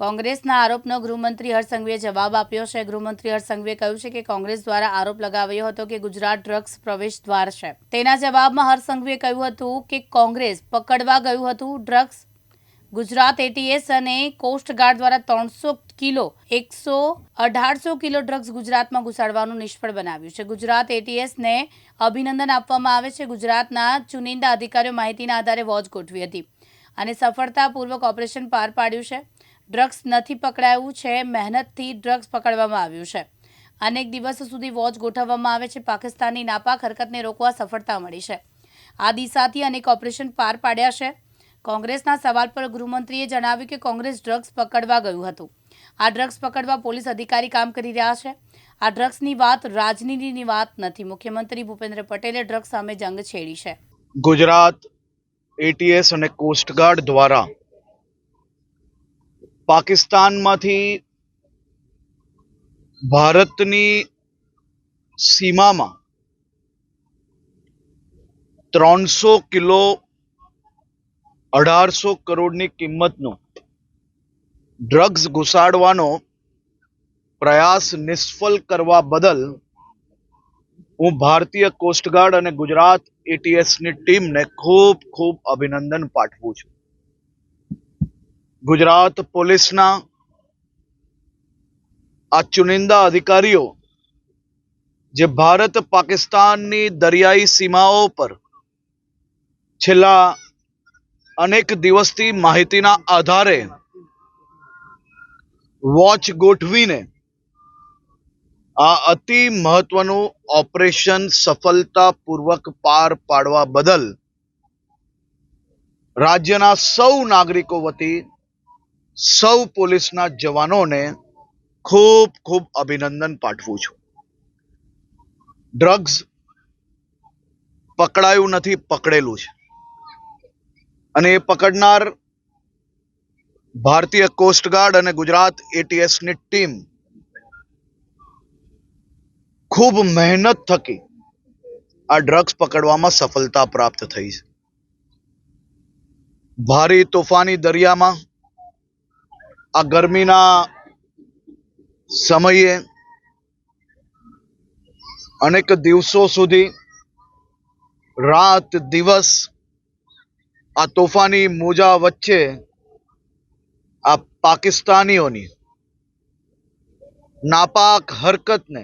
કોંગ્રેસના આરોપનો ગૃહમંત્રી હર્ષ સંઘવીએ જવાબ આપ્યો છે। ગૃહમંત્રી હર્ષ સંઘવીએ કહ્યું છે કે કોંગ્રેસ દ્વારા આરોપ લગાવ્યો હતો કે ગુજરાત ડ્રગ્સ પ્રવેશ દ્વાર છે। તેના જવાબમાં હર્ષ સંઘવીએ કહ્યું હતું કે કોંગ્રેસ પકડવા ગયું હતું ડ્રગ્સ। ગુજરાત એટીએસ અને કોસ્ટગાર્ડ દ્વારા 300 કિલો 1800 કિલો ડ્રગ્સ ગુજરાતમાં ઘુસાડવાનું નિષ્ફળ બનાવ્યું છે। ગુજરાત એટીએસને અભિનંદન આપવામાં આવે છે। ગુજરાતના ચુનિંદા અધિકારીઓ માહિતીના આધારે વોચ ગોઠવી હતી અને સફળતાપૂર્વક ઓપરેશન પાર પાડ્યું છે। ડ્રગ્સ નથી પકડાયું છે, મહેનતથી ડ્રગ્સ પકડવામાં આવ્યું છે। અનેક દિવસ સુધી વોચ ગોઠવવામાં આવે છે। પાકિસ્તાનની નાપાક હરકતને રોકવા સફળતા મળી છે। આ દિશાથી અનેક ઓપરેશન પાર પાડ્યા છે। કોંગ્રેસના સવાલ પર ગૃહમંત્રીએ જણાવ્યું કે કોંગ્રેસ ડ્રગ્સ પકડવા ગયું હતું। આ ડ્રગ્સ પકડવા પોલીસ અધિકારી કામ કરી રહ્યા છે। આ ડ્રગ્સની વાત રાજનીતિની વાત નથી। મુખ્યમંત્રી ભૂપેન્દ્ર પટેલે ડ્રગ્સ સામે જંગ છેડી છે। ગુજરાત એટીએસ અને કોસ્ટગાર્ડ દ્વારા પાકિસ્તાનમાંથી ભારતની સીમામાં 300 કિલો 1800 કરોડની કિંમતનું ડ્રગ્સ ઘુસાડવાનો પ્રયાસ નિષ્ફળ કરવા બદલ હું ભારતીય કોસ્ટગાર્ડ અને ગુજરાત એટીએસની ટીમને ખૂબ ખૂબ અભિનંદન પાઠવું છું। ગુજરાત પોલીસના આ ચુનિંદા અધિકારીઓ જે ભારત પાકિસ્તાનની દરિયાઈ સીમાઓ પર છેલ્લા અનેક દિવસથી માહિતીના આધારે વોચ ગોઠવીને આ અતિ મહત્વનું ઓપરેશન સફળતાપૂર્વક પાર પાડવા બદલ રાજ્યના સૌ નાગરિકો વતી સૌ પોલીસના જવાનોને ખૂબ ખૂબ અભિનંદન પાઠવું છું। ડ્રગ્સ પકડાયું નથી, પકડેલું છે અને એ પકડનાર ભારતીય કોસ્ટગાર્ડ અને ગુજરાત એટીએસની ટીમ ખૂબ મહેનત થકી આ ડ્રગ્સ પકડવામાં સફળતા પ્રાપ્ત થઈ છે। ભારે તોફાની દરિયામાં આ ગરમીના સમયે અનેક દિવસો સુધી રાત દિવસ આ તોફાની મોજા વચ્ચે આ પાકિસ્તાનીઓની નાપાક હરકતને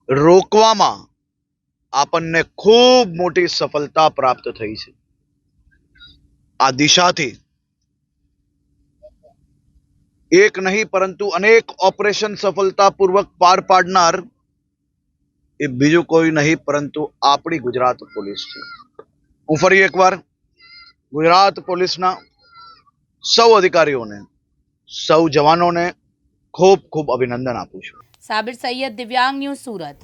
રોકવામાં આપણને ખૂબ મોટી સફળતા પ્રાપ્ત થઈ છે। આ દિશાથી એક નહીં પરંતુ અનેક ઓપરેશન સફળતાપૂર્વક પાર પાડનાર એ બીજું કોઈ નહીં પરંતુ આપણી ગુજરાત પોલીસ છે। હું ફરી એકવાર ગુજરાત પોલીસના સૌ અધિકારીઓને સૌ જવાનોને ખૂબ ખૂબ અભિનંદન આપું છું। સાબિર સૈયદ, દિવ્યાંગ ન્યૂઝ, સુરત।